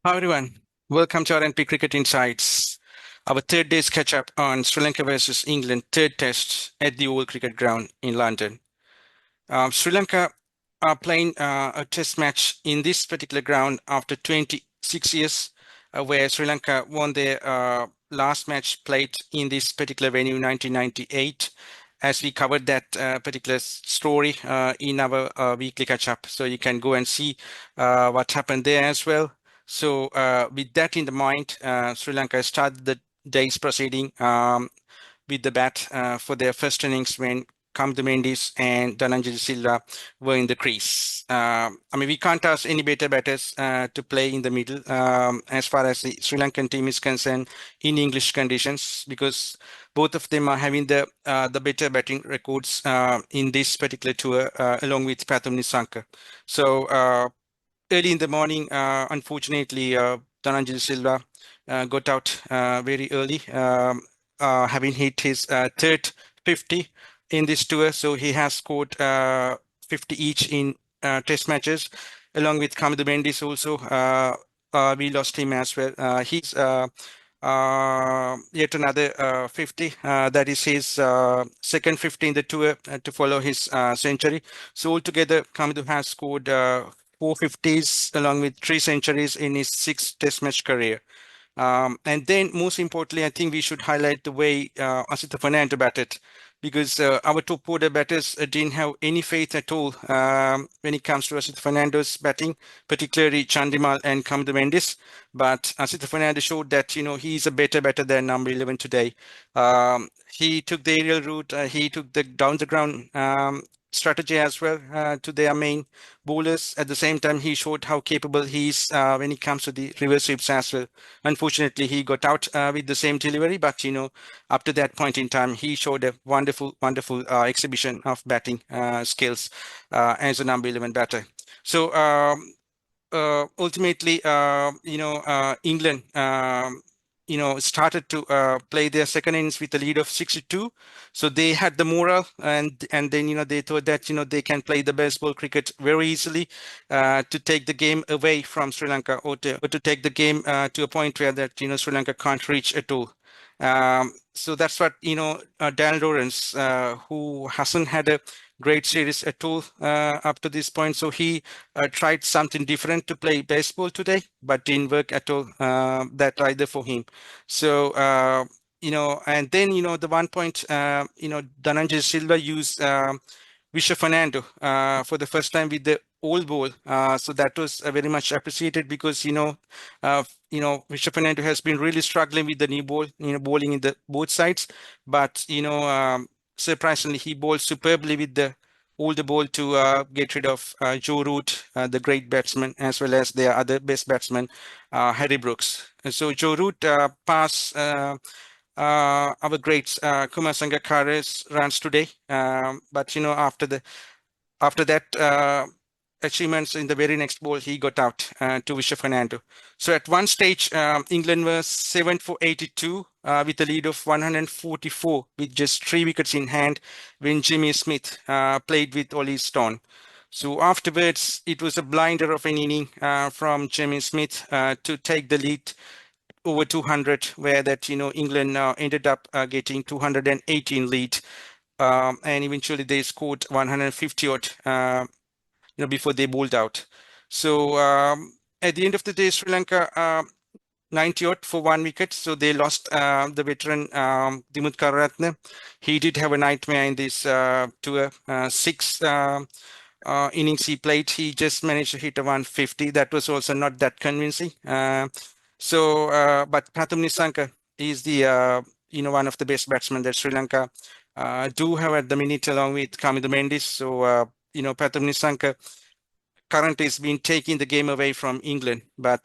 Hi everyone, welcome to RnP Cricket Insights, our third day's catch up on Sri Lanka versus England third test at the Oval Cricket Ground in London. Sri Lanka are playing a test match in this particular ground after 26 years, where Sri Lanka won their last match played in this particular venue in 1998. As we covered that particular story in our weekly catch up, so you can go and see what happened there as well. So with that in the mind, Sri Lanka started the day's proceeding with the bat for their first innings when Kamdu Mendes and Dhananjay Silva were in the crease. I mean, we can't ask any better batters to play in the middle as far as the Sri Lankan team is concerned in English conditions, because both of them are having the better batting records in this particular tour, along with Pathum Nissanka. So early in the morning, unfortunately, Dhananjay Silva got out very early, having hit his third 50 in this tour. So he has scored 50 each in test matches, along with Kamdu Mendes also. We lost him as well. He's yet another 50. That is his second 50 in the tour to follow his century. So altogether, Kamdu has scored 450s along with 3 centuries in his 6 test match career. And then most importantly, I think we should highlight the way Asita Fernando batted, because our top order batters didn't have any faith at all when it comes to Asita Fernando's batting, particularly Chandimal and Kamdu Mendes. But Asita Fernando showed that, he's a better batter than number 11 today. He took the aerial route, he took the down the ground strategy as well to their main bowlers. At the same time, he showed how capable he is when it comes to the reverse sweeps as well. Unfortunately, he got out with the same delivery, but up to that point in time, he showed a wonderful exhibition of batting skills as a number 11 batter. So ultimately, England started to play their second innings with a lead of 62. So they had the morale, and then they thought that they can play the baseball cricket very easily to take the game away from Sri Lanka, or to take the game to a point where that Sri Lanka can't reach at all. So that's what Dan Lawrence, who hasn't had a great series at all up to this point. So he tried something different to play baseball today, but didn't work at all that either for him. So, and then, the 1 point, Dhananjay Silva used Visha Fernando for the first time with the old ball. So that was very much appreciated, because, Visha Fernando has been really struggling with the new ball, bowling in the both sides. But, surprisingly, he bowled superbly with the older ball to get rid of Joe Root, the great batsman, as well as their other best batsman, Harry Brooks. And so Joe Root passed our greats Kumar Sangakkara's runs today, but after that achievements in the very next ball, he got out to Visha Fernando. So at one stage, England was 7 for 82 with a lead of 144 with just 3 wickets in hand when Jimmy Smith played with Ollie Stone. So afterwards, it was a blinder of an inning from Jimmy Smith to take the lead over 200, where that England ended up getting 218 lead, and eventually they scored 150 odd before they bowled out. So at the end of the day, Sri Lanka 90 odd for 1 wicket. So they lost the veteran Dimuth Karuratne. He did have a nightmare in this tour. 6 innings he played, he just managed to hit a 150. That was also not that convincing. But Pathum Nissanka is the one of the best batsmen that Sri Lanka do have at the minute, along with Kamdu Mendes. So Pathum Nissanka currently has been taking the game away from England. But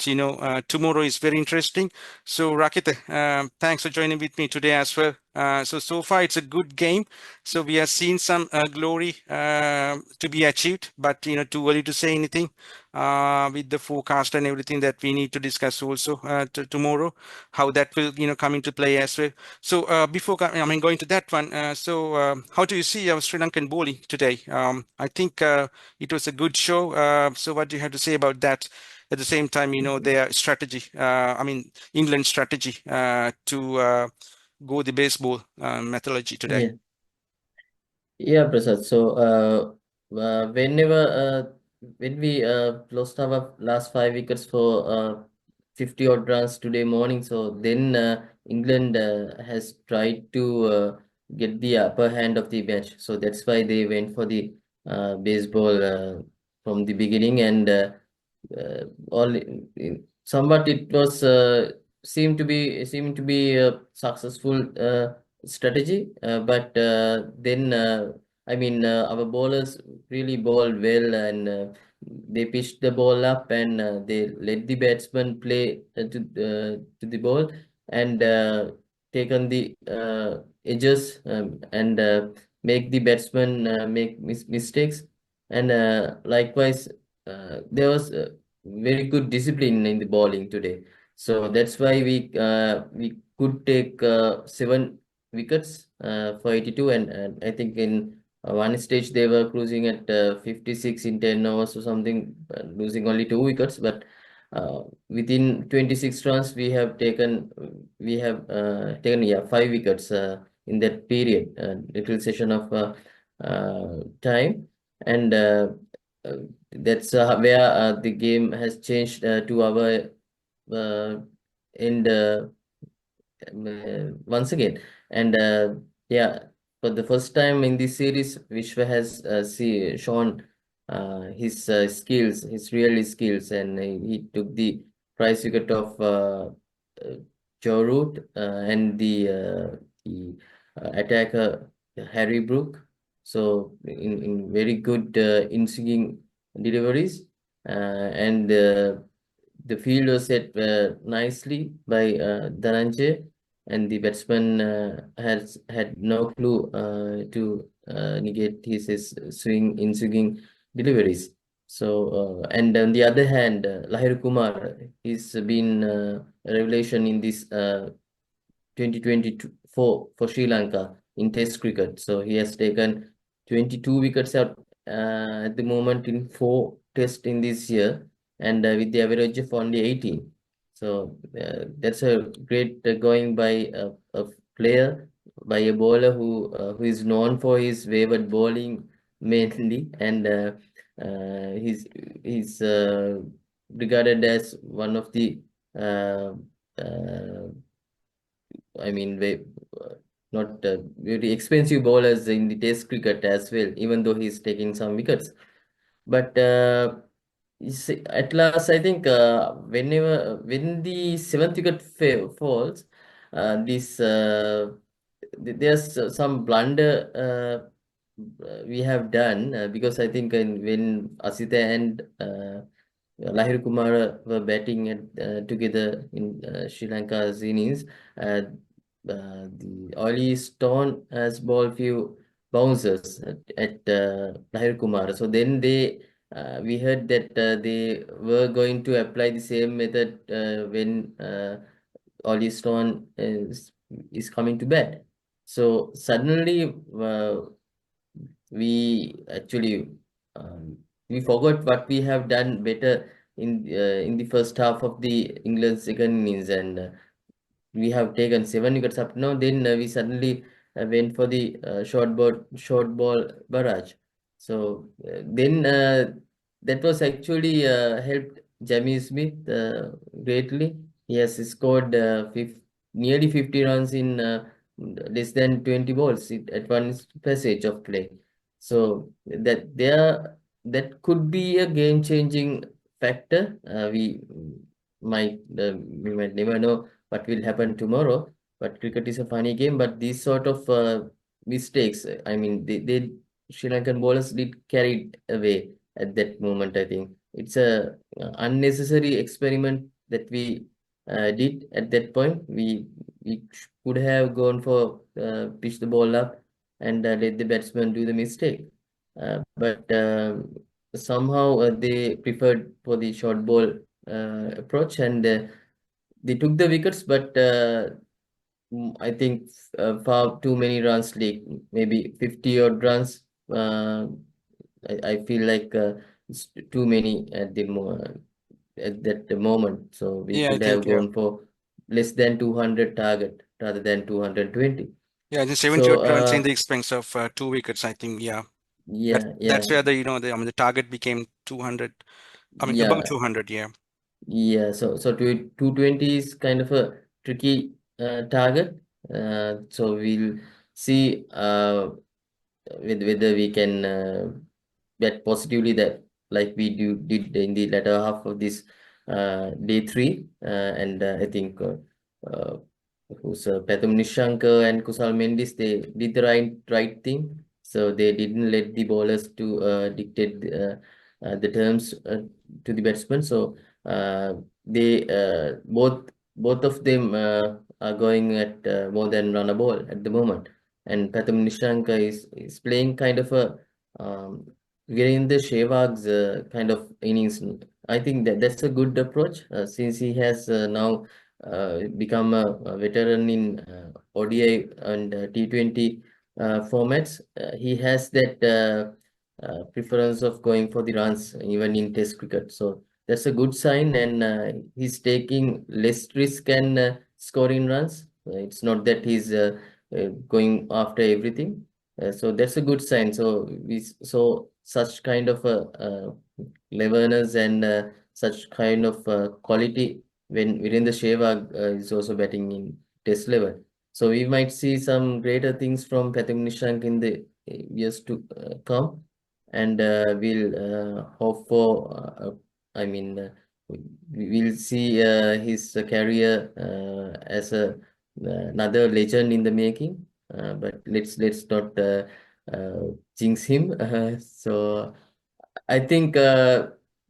tomorrow is very interesting. So Rakita, thanks for joining with me today as well. So far it's a good game. So we are seeing some glory to be achieved, but too early to say anything with the forecast and everything that we need to discuss also tomorrow, how that will come into play as well. So before going to that one, how do you see our Sri Lankan bowling today? I think it was a good show. So what do you have to say about that, at the same time, their strategy, England's strategy to go the baseball methodology today. Yeah, Prasad. So, when we lost our last 5 wickets for 50 odd runs today morning, so then England has tried to get the upper hand of the match. So that's why they went for the baseball from the beginning, and all somewhat it was seemed to be a successful strategy, but then our bowlers really bowled well, and they pitched the ball up, and they let the batsman play to the ball, and taken the edges, and make the batsman make mistakes, and likewise there was very good discipline in the bowling today. So that's why we could take 7 wickets for 82, and I think in one stage they were cruising at 56 in 10 overs or something, losing only 2 wickets. But within 26 runs, we have taken 5 wickets in that period, little session of time, and uh, that's where the game has changed to our end once again. And yeah, for the first time in this series, Vishwa has shown his skills, his real skills, and he took the prize wicket of Joe Root and the attacker Harry Brook. So in very good in-swinging deliveries, and the field was set nicely by Dhananjay, and the batsman has had no clue to negate his swinging deliveries. So and on the other hand, Lahir Kumar, he's been a revelation in this 2024 for Sri Lanka in Test cricket. So he has taken 22 wickets out at the moment in 4 tests in this year, and with the average of only 18. So that's a great going by a player, by a bowler who is known for his wayward bowling mainly, and he's regarded as one of the uh, uh, not very expensive bowlers in the Test cricket as well, even though he's taking some wickets. But at last, I think when the 7th wicket falls, this there's some blunder we have done, because I think when Asita and Lahir Kumar were batting together in Sri Lanka's innings, the Oli Stone has bowled few bouncers at Lahir Kumar. So then we heard that they were going to apply the same method when Oli Stone is coming to bat. So suddenly we actually we forgot what we have done better in the first half of the England's second innings, and we have taken 7 wickets up now. Then we suddenly went for the short ball barrage. So then that was actually helped Jamie Smith greatly. He has scored nearly 50 runs in less than 20 balls at one passage of play. So that could be a game-changing factor. We might never know what will happen tomorrow. But cricket is a funny game. But these sort of mistakes, they Sri Lankan bowlers did carry it away at that moment. I think it's a unnecessary experiment that we did at that point. We could have gone for pitch the ball up and let the batsman do the mistake. But somehow they preferred for the short ball approach, and they took the wickets, but I think far too many runs leaked, maybe 50 odd runs. I feel like it's too many at the moment. at that moment. So we Yeah, I could have think, yeah. gone for less than 200 target rather than 220. Yeah, the 70 So odd runs in the expense of 2 wickets, I think, yeah. That's yeah, that's yeah, where the target became 200, I mean above yeah, 200, yeah. yeah. So 220 is kind of a tricky target. So we'll see with whether we can bet positively that like we did in the latter half of this day three, and I think uh, who's Pathum Nishankar and Kusal Mendis, they did the right thing. So they didn't let the bowlers to dictate the terms to the batsmen. So they both of them are going at more than run a ball at the moment. And Pathum Nishankar is playing kind of a Virendra Sehwag's kind of innings. I think that's a good approach since he has now become a veteran in ODI and T20 formats. He has that preference of going for the runs even in Test cricket. So that's a good sign, and he's taking less risk and scoring runs. It's not that he's going after everything. So that's a good sign. So we saw such kind of cleverness and such kind of quality when Virendra Sehwag is also batting in Test level. So we might see some greater things from Pathum Nishank in the years to come, and we'll hope for. I mean, we'll see his career as another legend in the making. But let's not jinx him. So I think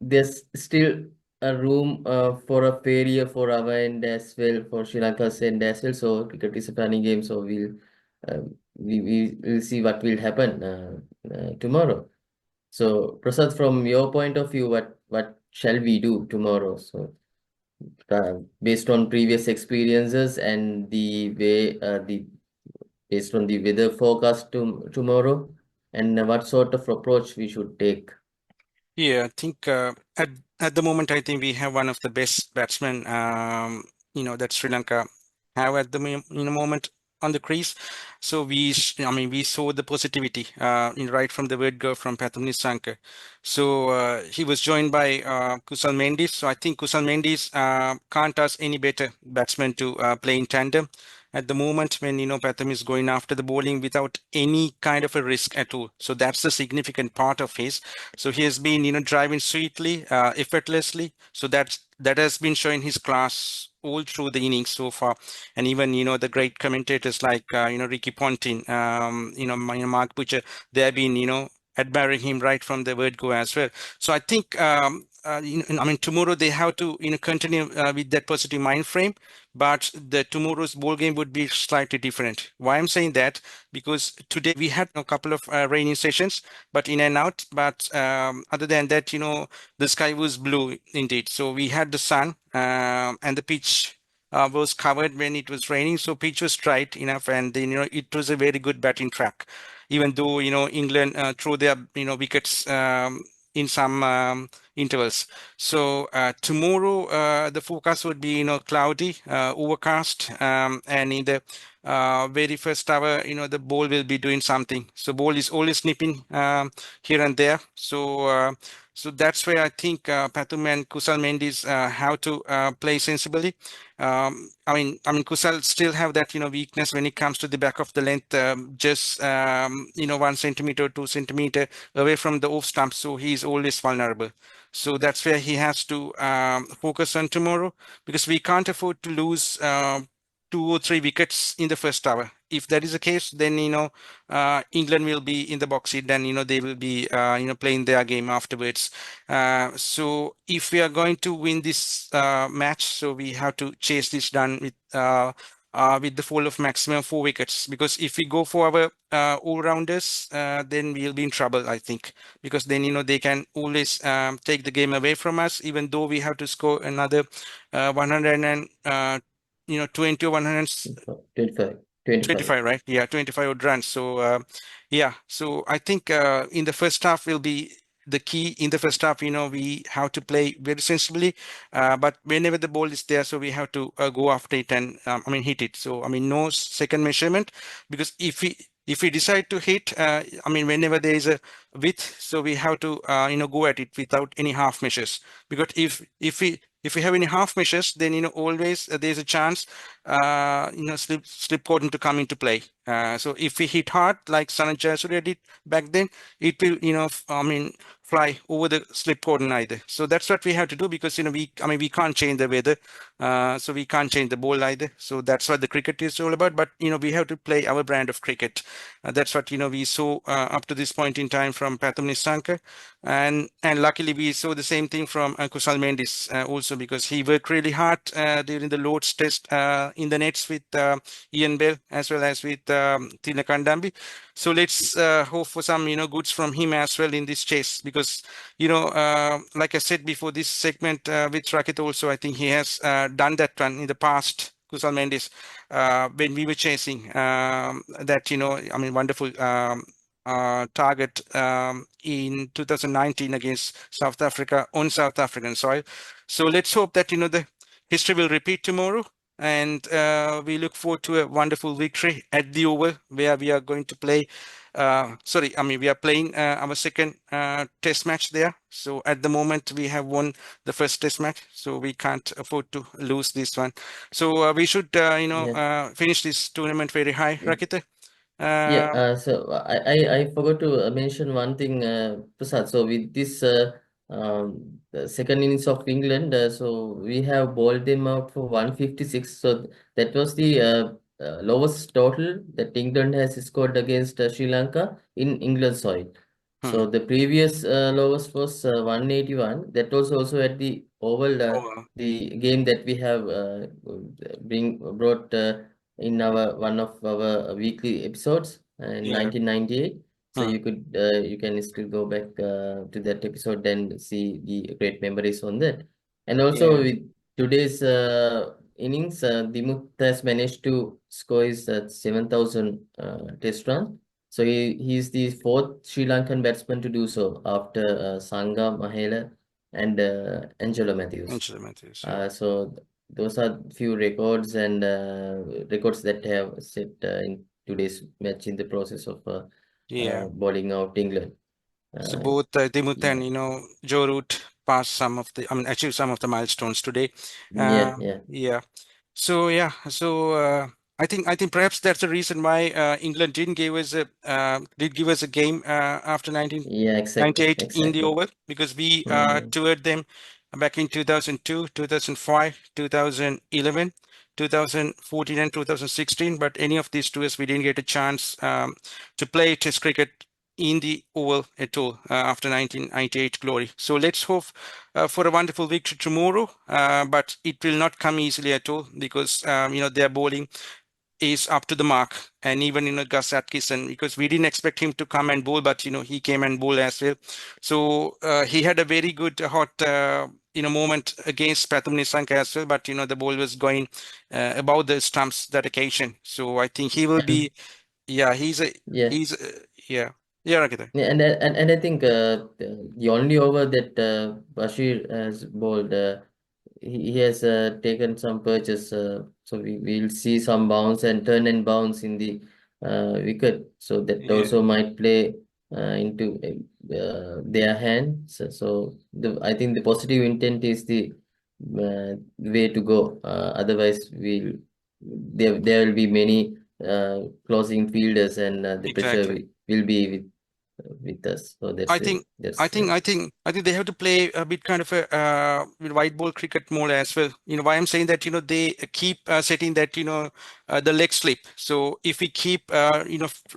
there's still a room for a failure for our end as well, for Sri Lanka's end as well. So cricket is a funny game, so we will see what will happen tomorrow. So Prasad, from your point of view, what shall we do tomorrow? So based on previous experiences and the way the based on the weather forecast tomorrow, and what sort of approach we should take. Yeah, I think at the moment, I think we have one of the best batsmen, that Sri Lanka have at the moment on the crease. So I mean, we saw the positivity right from the word go from Pathum Nissanka. So he was joined by Kusal Mendis. So I think Kusal Mendis can't ask any better batsman to play in tandem at the moment when Pathum is going after the bowling without any kind of a risk at all. So that's the significant part of his. So he has been, driving sweetly, effortlessly. So that has been showing his class all through the innings so far. And even, the great commentators like, Ricky Ponting, Mark Butcher, they have been, admiring him right from the word go as well. So I think, I mean, tomorrow they have to, continue with that positive mind frame, but the tomorrow's ball game would be slightly different. Why I'm saying that? Because today we had a couple of raining sessions, but in and out. But other than that, the sky was blue indeed. So we had the sun, and the pitch was covered when it was raining. So pitch was dry enough, and then it was a very good batting track. Even though England threw their wickets in some intervals. So tomorrow the forecast would be cloudy, overcast, and in the very first hour, the ball will be doing something. So ball is always nipping here and there. So that's where I think Pathum and Kusal Mendis have to play sensibly. I mean, Kusal still have that weakness when it comes to the back of the length, just 1 centimeter, 2 centimeter away from the off stump. So he's always vulnerable. So that's where he has to focus on tomorrow, because we can't afford to lose 2 or 3 wickets in the first hour. If that is the case, then England will be in the box seat. Then they will be playing their game afterwards. So if we are going to win this match, so we have to chase this down with the fall of maximum 4 wickets. Because if we go for our all-rounders, then we'll be in trouble, I think. Because then they can always take the game away from us, even though we have to score another 100 and 20 or 100. 25, 25. 25, right? Yeah, 25 odd runs. So, yeah. So I think in the first half will be the key in the first half, we have to play very sensibly, but whenever the ball is there, so we have to go after it and hit it. So no second measurement, because if we decide to hit, whenever there is a width, so we have to go at it without any half measures. Because if we have any half measures, then always there's a chance slip cordon to come into play. So if we hit hard like Sanat Jayasuriya did back then, it will fly over the slip cordon either. So that's what we have to do, because we can't change the weather, so we can't change the ball either. So that's what the cricket is all about. But we have to play our brand of cricket. That's what we saw up to this point in time from Pathum Nissanka, and luckily we saw the same thing from Kusal Mendis also, because he worked really hard during the Lord's Test in the nets with Ian Bell as well as with Tina Kandambi. So let's hope for some goods from him as well in this chase, because like I said before this segment with Rakit also, I think he has done that one in the past. Kusal Mendes, when we were chasing that wonderful target in 2019 against South Africa on South African soil. So let's hope that the history will repeat tomorrow, and we look forward to a wonderful victory at the Oval, where we are going to play. We are playing our second test match there. So at the moment we have won the first test match, so we can't afford to lose this one. So we should finish this tournament very high, Yeah. Rakita. Yeah, Uh, so I forgot to mention one thing, Prasad. So with this the second innings of England, so we have bowled them out for 156. So that was the lowest total that England has scored against Sri Lanka in England soil. hmm. So the previous lowest was 181. That was also at the Oval, Oh, the game that we have brought. In our one of our weekly episodes in yeah. 1998. So Hmm. you can still go back to that episode and see the great memories on that. And also Yeah. with today's innings, Dimuth has managed to score his 7,000 test run. So he's the fourth Sri Lankan batsman to do so after Sangha Mahela and Angelo Matthews. Angela Matthews. Yeah. So those are few records and records that have set in today's match in the process of Yeah. bowling out England. So Uh, both Dimuth yeah, and Joe Root passed some of the, achieved some of the milestones today. yeah, yeah, Yeah. So yeah. So I think perhaps that's the reason why England did give us a game after yeah, exactly, 1998 in the exactly. Oval, because we Mm, toured them back in 2002, 2005, 2011, 2014, and 2016. But any of these tours, we didn't get a chance to play Test cricket in the Oval at all after 1998 glory. So let's hope for a wonderful victory tomorrow, but it will not come easily at all, because their bowling is up to the mark. And even Gus Atkinson, because we didn't expect him to come and bowl, but he came and bowled as well. So he had a very good hot moment against Pathum Nissanka as well, but the ball was going above the stumps that occasion. So I think he will and be, yeah, yeah. yeah, yeah, Rakita. Yeah, and I think the only over that Bashir has bowled, he has taken some purchase, so we will see some bounce and turn and bounce in the wicket, so that Yeah, also might play into their hands. So I think the positive intent is the way to go. Otherwise, there will be many closing fielders, and the pressure exactly. will be with us. So I think I that's think I think I think they have to play a bit kind of a with white ball cricket more as well. Why I'm saying that, they keep setting that, the leg slip. So if we keep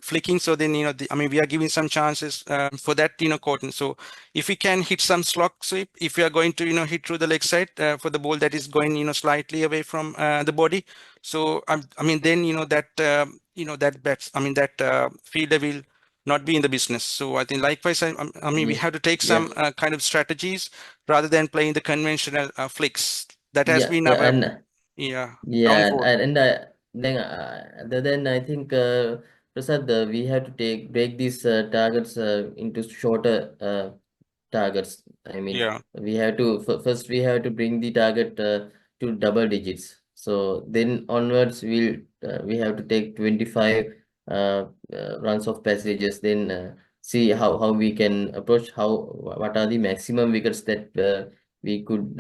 flicking, so then we are giving some chances for that cotton. So if we can hit some slog sweep, if we are going to hit through the leg side for the ball that is going slightly away from the body. So then that that bats that fielder will not be in the business. So I think likewise, we yeah, have to take yeah, some kind of strategies rather than playing the conventional flicks. That has yeah, been yeah, our, and yeah, yeah, downfall. then I think Prasad, we have to break these targets into shorter targets. I mean, Yeah. we have to first we have to bring the target to double digits. So then onwards we have to take 25 runs of passages. Then see how we can approach, what are the maximum wickets that we could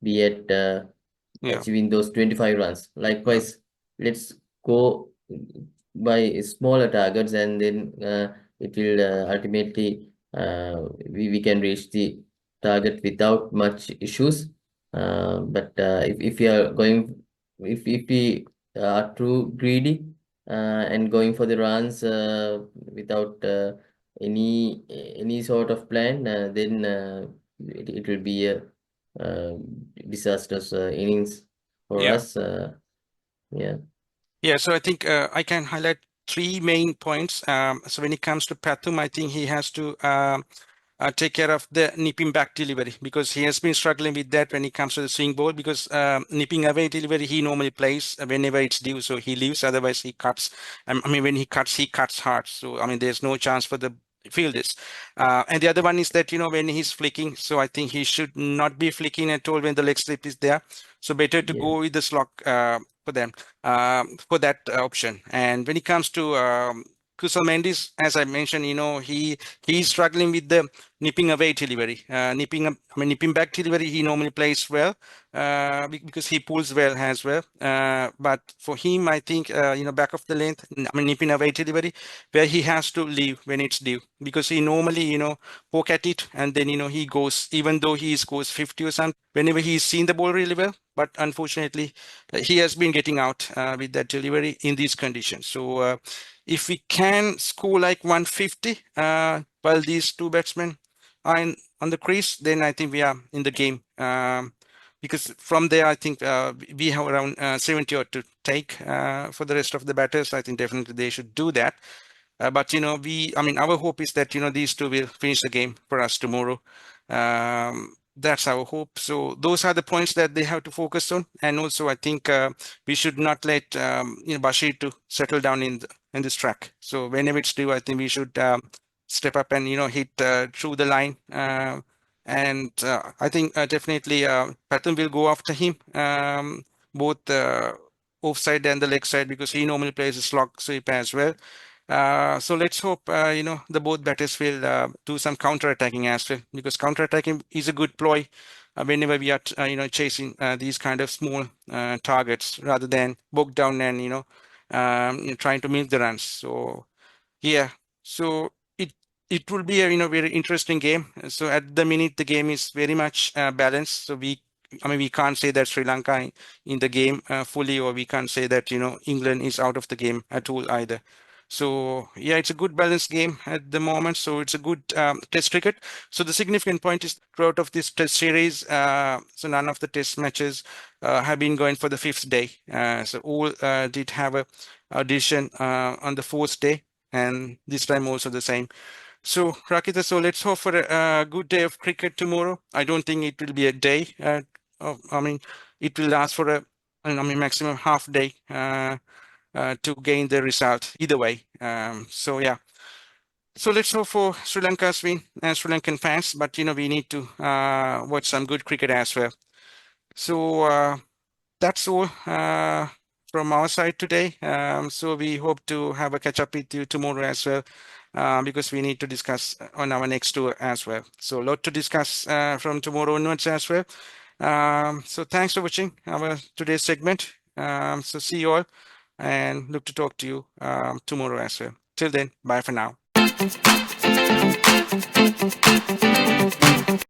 be at Yeah. achieving those 25 runs. Yeah. Likewise, let's go by smaller targets, and then it will ultimately we can reach the target without much issues. But if we are going, if we are too greedy and going for the runs without any sort of plan, then it will be a uh, disastrous innings for Yeah. us. Yeah, Yeah, so I think I can highlight three main points. So when it comes to Pathum, I think he has to take care of the nipping back delivery because he has been struggling with that when it comes to the swing ball because nipping away delivery he normally plays whenever it's due, so he leaves. Otherwise, he cuts. I mean, when he cuts hard. So I mean, there's no chance for the fielders. And the other one is that when he's flicking, so I think he should not be flicking at all when the leg slip is there. So better to yeah, go with the slog for them for that option. And when it comes to Kusal Mendes, as I mentioned, he's struggling with the nipping away delivery. Nipping back delivery, he normally plays well because he pulls well as well. But for him, I think back of the length, nipping away delivery, where he has to leave when it's due because he normally poke at it and then he goes, even though he scores 50 or something whenever he's seen the ball really well. But unfortunately, he has been getting out with that delivery in these conditions. So if we can score like 150 while these two batsmen are on the crease, then I think we are in the game. Because from there, I think we have around 70 odd to take for the rest of the batters. I think definitely they should do that. But our hope is that these two will finish the game for us tomorrow. That's our hope. So those are the points that they have to focus on. And also, I think we should not let Bashir to settle down in this track. So whenever it's due, I think we should step up and hit through the line. And I think definitely Pathum will go after him, both offside and the leg side, because he normally plays a slog sweep as well. So let's hope the both batters will do some counter-attacking as well, because counter-attacking is a good ploy whenever we are chasing these kind of small targets rather than bog down and trying to milk the runs. So yeah, so it will be a very interesting game. So at the minute the game is very much balanced. So we can't say that Sri Lanka in the game fully, or we can't say that England is out of the game at all either. So yeah, it's a good balanced game at the moment. So it's a good test cricket. So the significant point is throughout of this test series, so none of the test matches have been going for the fifth day. So all did have a audition on the fourth day, and this time also the same. So, Rakita, so let's hope for a good day of cricket tomorrow. I don't think it will be a day. It will last for maximum half day to gain the result either way. So yeah. So let's hope for Sri Lanka's win and Sri Lankan fans, but we need to watch some good cricket as well. So that's all from our side today. So we hope to have a catch up with you tomorrow as well, because we need to discuss on our next tour as well. So a lot to discuss from tomorrow onwards as well. So thanks for watching our today's segment. So see you all and look to talk to you tomorrow as well. Till then, bye for now.